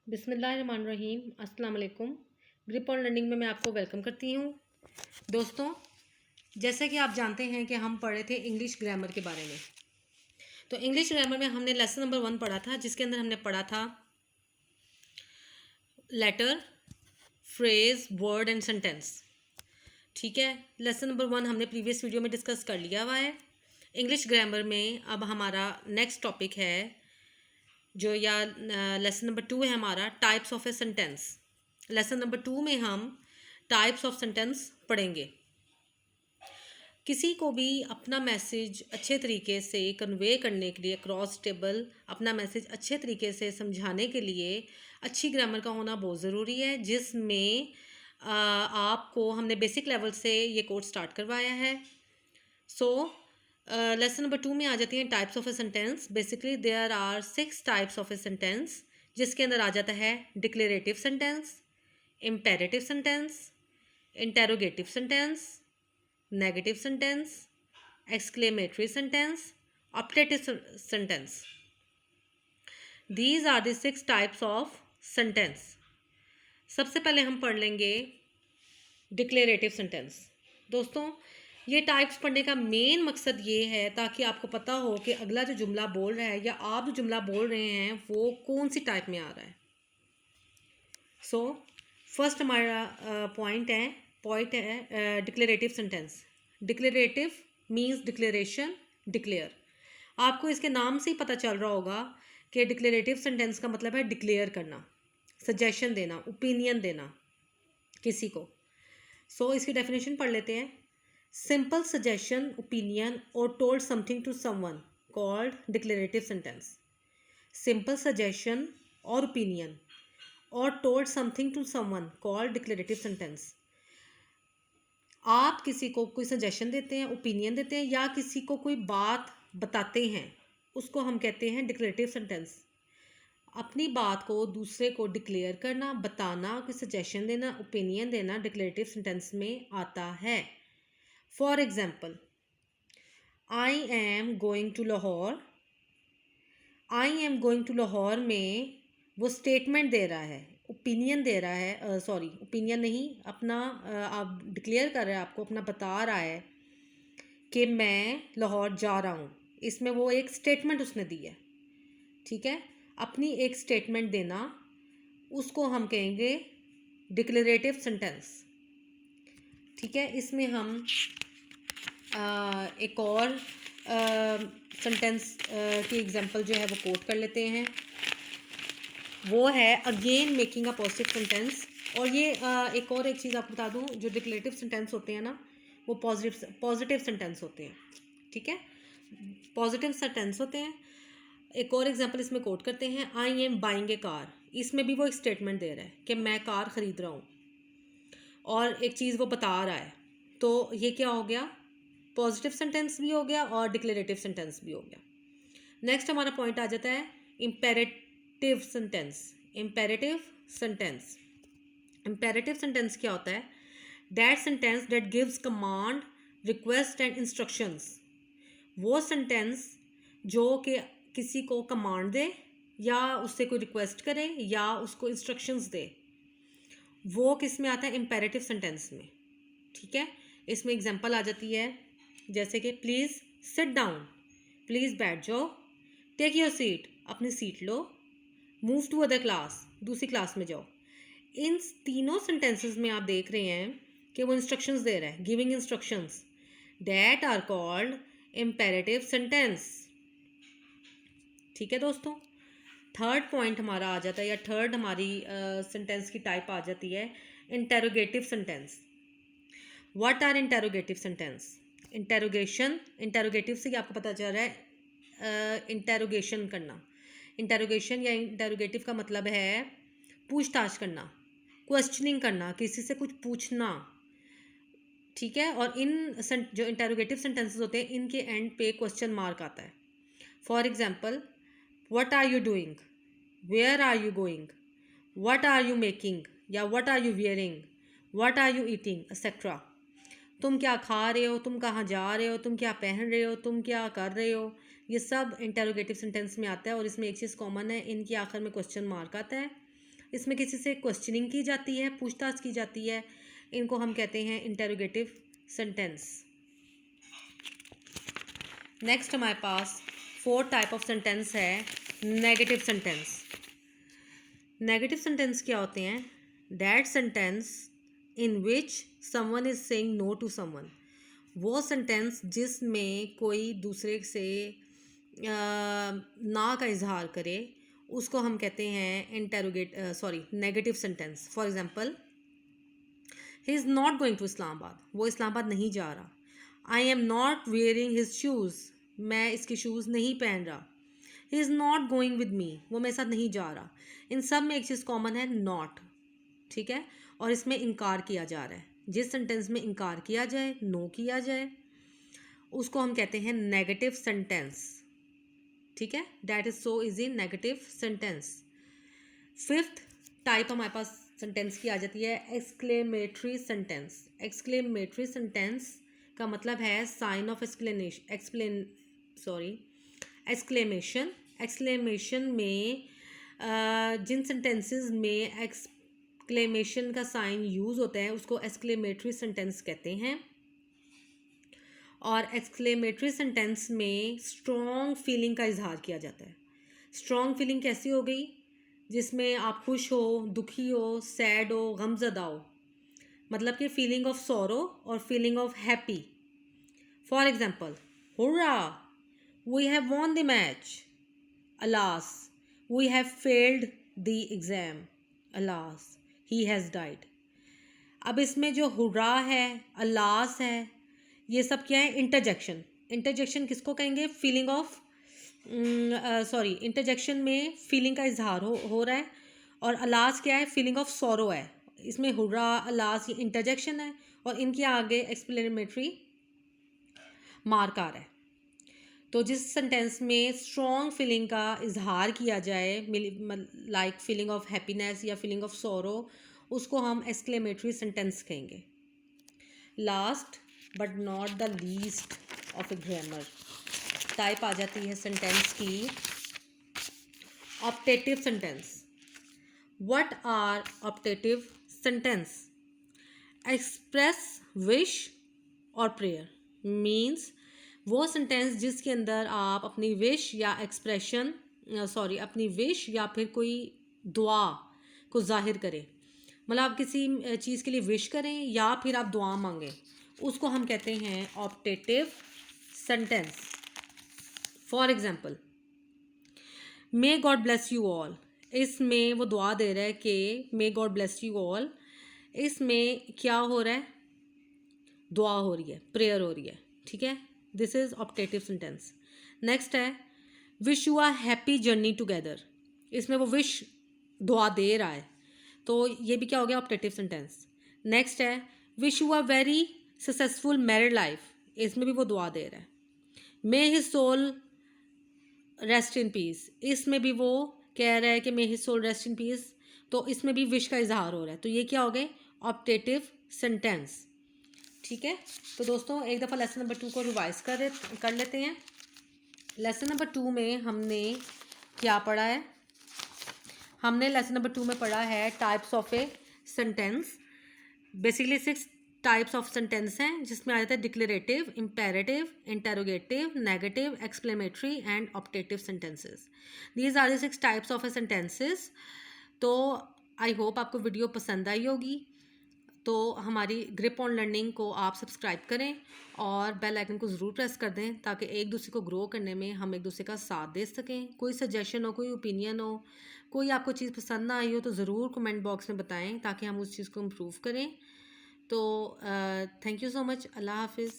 बिस्मिल्लाहिर्रहमानिर्रहीम। अस्सलाम वालेकुम। ग्रिप ऑन लर्निंग में मैं आपको वेलकम करती हूँ। दोस्तों, जैसे कि आप जानते हैं कि हम पढ़े थे इंग्लिश ग्रामर के बारे में। तो इंग्लिश ग्रामर में हमने लेसन नंबर 1 पढ़ा था, जिसके अंदर हमने पढ़ा था letter, phrase, word and sentence. ठीक है, लेसन नंबर 1 हमने प्रीवियस वीडियो में डिस्कस कर लिया हुआ है। इंग्लिश ग्रामर में अब हमारा नेक्स्ट टॉपिक है जो या लेसन नंबर 2 है हमारा, types of a sentence. Lesson number 2 में हम टाइप्स ऑफ सेंटेंस पढ़ेंगे। किसी को भी अपना मैसेज अच्छे तरीके से कन्वे करने के लिए, क्रॉस टेबल अपना मैसेज अच्छे तरीके से समझाने के लिए अच्छी ग्रामर का होना बहुत ज़रूरी है, जिसमें आपको हमने बेसिक लेवल से ये कोर्स स्टार्ट करवाया है। सो लेसन नंबर 2 में आ जाती हैं types of a sentence. Basically there are 6 types of a sentence, जिसके अंदर आ जाता है declarative sentence, imperative sentence, interrogative sentence, negative sentence, exclamatory sentence, optative sentence. These are the 6 types of sentence. सबसे पहले हम पढ़ लेंगे डिक्लेरेटिव सेंटेंस। दोस्तों, ये टाइप्स पढ़ने का मेन मकसद ये है ताकि आपको पता हो कि अगला जो जुमला बोल रहा है या आप जो जुमला बोल रहे हैं वो कौन सी टाइप में आ रहा है। सो फर्स्ट हमारा पॉइंट है declarative sentence. Declarative means declaration, declare. आपको इसके नाम से ही पता चल रहा होगा कि डिक्लेरेटिव सेंटेंस का मतलब है डिक्लेयर करना, सजेशन देना, ओपिनियन देना किसी को। सो इसकी डेफिनेशन पढ़ लेते हैं। सिंपल सजेशन, ओपिनियन और told something to someone called declarative sentence. Simple suggestion और ओपिनियन और told something to someone called declarative sentence. आप किसी को कोई सजेशन देते हैं, ओपिनियन देते हैं या किसी को कोई बात बताते हैं, उसको हम कहते हैं डिक्लेरेटिव सेंटेंस। अपनी बात को दूसरे को डिक्लेयर करना, बताना, कोई सजेशन देना, ओपिनियन देना डिक्लेरेटिव सेंटेंस में आता है। For example, I am going to Lahore. I am going to Lahore में वो स्टेटमेंट दे रहा है, ओपिनियन दे रहा है, सॉरी ओपिनियन नहीं, अपना आप डिक्लेयर कर रहा है, आपको अपना बता रहा है कि मैं लाहौर जा रहा हूँ। इसमें वो एक स्टेटमेंट उसने दी है। ठीक है, अपनी एक स्टेटमेंट देना, उसको हम कहेंगे डिक्लेरेटिव सेंटेंस। ठीक है, इसमें हम एक और सेंटेंस की एग्जांपल जो है वो कोट कर लेते हैं। वो है again making a positive sentence. और ये एक और एक चीज़ आपको बता दूं, जो डिक्लेरेटिव सेंटेंस होते हैं ना, वो पॉजिटिव सेंटेंस होते हैं। ठीक है, पॉजिटिव सेंटेंस होते हैं। एक और एग्जांपल इसमें कोट करते हैं, I am buying A car. इसमें भी वो एक स्टेटमेंट दे रहा है कि मैं कार ख़रीद रहा हूँ और एक चीज़ वो बता रहा है। तो ये क्या हो गया, पॉजिटिव सेंटेंस भी हो गया और डिक्लेरेटिव सेंटेंस भी हो गया। नेक्स्ट हमारा पॉइंट आ जाता है imperative sentence. Imperative sentence, imperative sentence क्या होता है? That sentence that gives command, request and instructions. वो सेंटेंस जो कि किसी को कमांड दे या उससे कोई रिक्वेस्ट करे या उसको इंस्ट्रक्शंस दे, वो किस में आता है? इम्पेरेटिव सेंटेंस में। ठीक है, इसमें एग्जांपल आ जाती है जैसे कि प्लीज़ सिट डाउन, प्लीज़ बैठ जाओ, टेक योर सीट, अपनी सीट लो, मूव टू अदर क्लास, दूसरी क्लास में जाओ। इन तीनों सेंटेंसेस में आप देख रहे हैं कि वो इंस्ट्रक्शंस दे रहा है, giving instructions. That are called imperative sentence. ठीक है दोस्तों, थर्ड पॉइंट हमारा आ जाता है, या थर्ड हमारी सेंटेंस की टाइप आ जाती है interrogative sentence. What are interrogative sentence? Interrogation, interrogative से आपको पता चल रहा है इंटेरोगेशन करना। इंटेरोगेशन या इंटेरोगेटिव का मतलब है पूछताछ करना, क्वेश्चनिंग करना, किसी से कुछ पूछना। ठीक है, और इन जो इंटेरोगेटिव सेंटेंसेस होते हैं इनके एंड पे क्वेश्चन मार्क आता है। For example, what are you doing, where are you going, what are you making या what are you wearing, what are you eating etcetera. तुम क्या खा रहे हो, तुम कहाँ जा रहे हो, तुम क्या पहन रहे हो, तुम क्या कर रहे हो, ये सब इंटेरोगेटिव सेंटेंस में आता है। और इसमें एक चीज़ कॉमन है, इनके आखिर में क्वेश्चन मार्क आता है। इसमें किसी से क्वेश्चनिंग की जाती है, पूछताछ की जाती है, इनको हम कहते हैं इंटेरोगेटिव सेंटेंस। नेक्स्ट हमारे पास 4th टाइप ऑफ सेंटेंस है नेगेटिव सेंटेंस। नेगेटिव सेंटेंस क्या होते हैं? That sentence in which someone is saying no to someone. वो सेंटेंस जिसमें कोई दूसरे से ना का इजहार करे, उसको हम कहते हैं negative sentence. For example, he is not going to Islamabad, वो इस्लामाबाद नहीं जा रहा। I am not wearing his shoes, मैं इसके शूज़ नहीं पहन रहा। He is not going with me, वो मेरे साथ नहीं जा रहा। इन सब में एक चीज़ कॉमन है, नॉट, ठीक है। और इसमें इनकार किया जा रहा है। जिस सेंटेंस में इनकार किया जाए, नो किया जाए, उसको हम कहते हैं नेगेटिव सेंटेंस, ठीक है। That is so easy, negative sentence. 5th type हमारे पास सेंटेंस की आ जाती है एक्सक्लेमेटरी सेंटेंस। एक्सक्लेमेटरी सेंटेंस का मतलब है साइन ऑफ एक्सक्लेमेशन। एक्सक्लेमेशन में जिन सेंटेंसेस में एक्सक्लेमेशन का साइन यूज़ होता है उसको एक्सक्लेमेटरी सेंटेंस कहते हैं। और एक्सक्लेमेटरी सेंटेंस में स्ट्रॉन्ग फीलिंग का इजहार किया जाता है। स्ट्रॉन्ग फीलिंग कैसी हो गई? जिसमें आप खुश हो, दुखी हो, सैड हो, गमज़दा हो, मतलब कि फीलिंग ऑफ सॉरो और feeling of happy. For example, hurrah, we have won the match, alas, we have failed the exam, alas, he has died. अब इसमें जो हुर्रा है, अलास है, ये सब क्या है? इंटरजेक्शन। इंटरजेक्शन किसको कहेंगे? फीलिंग ऑफ इंटरजेक्शन में फीलिंग का इजहार हो रहा है। और अलास क्या है? फीलिंग ऑफ सॉरो है। इसमें हुर्रा, अलास, ये इंटरजेक्शन है और इनके आगे एक्सप्लेनेटरी मार्क आ रहा है। तो जिस सेंटेंस में स्ट्रॉन्ग फीलिंग का इजहार किया जाए, लाइक फीलिंग ऑफ हैप्पीनेस या फीलिंग ऑफ सॉरो, उसको हम एक्सक्लेमेटरी सेंटेंस कहेंगे। Last but not the least of a grammar type आ जाती है सेंटेंस की optative sentence. What are optative sentence? Express wish और प्रेयर, मीन्स वो सेंटेंस जिसके अंदर आप अपनी विश या अपनी विश या फिर कोई दुआ को जाहिर करें। मतलब आप किसी चीज़ के लिए विश करें या फिर आप दुआ मांगें, उसको हम कहते हैं optative sentence. For example, may God bless you all, इसमें वो दुआ दे रहा है कि may God bless you all. इसमें क्या हो रहा है? दुआ हो रही है, प्रेयर हो रही है, ठीक है। This is optative sentence. Next है wish you are happy journey together. इसमें वो विश दुआ दे रहा है, तो ये भी क्या हो गया? Optative sentence. नेक्स्ट है wish you are very successful married life, इसमें भी वो दुआ दे रहा है। May his soul rest in peace, इसमें भी वो कह रहा है कि may his soul rest in peace, तो इसमें भी विश का इजहार हो रहा है। तो ये क्या हो गए? ऑप्टेटिव सेंटेंस, ठीक है। तो दोस्तों एक दफ़ा लेसन नंबर 2 को रिवाइज कर लेते हैं। लेसन नंबर 2 में हमने क्या पढ़ा है? हमने लेसन नंबर 2 में पढ़ा है types of a sentence. Basically 6 types of sentence हैं, जिसमें आ जाता है declarative, imperative, interrogative, negative, exclamatory and optative sentences. These are the 6 types of a sentences. तो आई होप आपको वीडियो पसंद आई होगी। तो हमारी ग्रिप ऑन लर्निंग को आप सब्सक्राइब करें और बेल आइकन को ज़रूर प्रेस कर दें, ताकि एक दूसरे को ग्रो करने में हम एक दूसरे का साथ दे सकें। कोई सजेशन हो, कोई ओपिनियन हो, कोई आपको चीज़ पसंद ना आई हो, तो ज़रूर कमेंट बॉक्स में बताएं ताकि हम उस चीज़ को इम्प्रूव करें। तो थैंक यू सो मच। अल्लाह हाफिज़।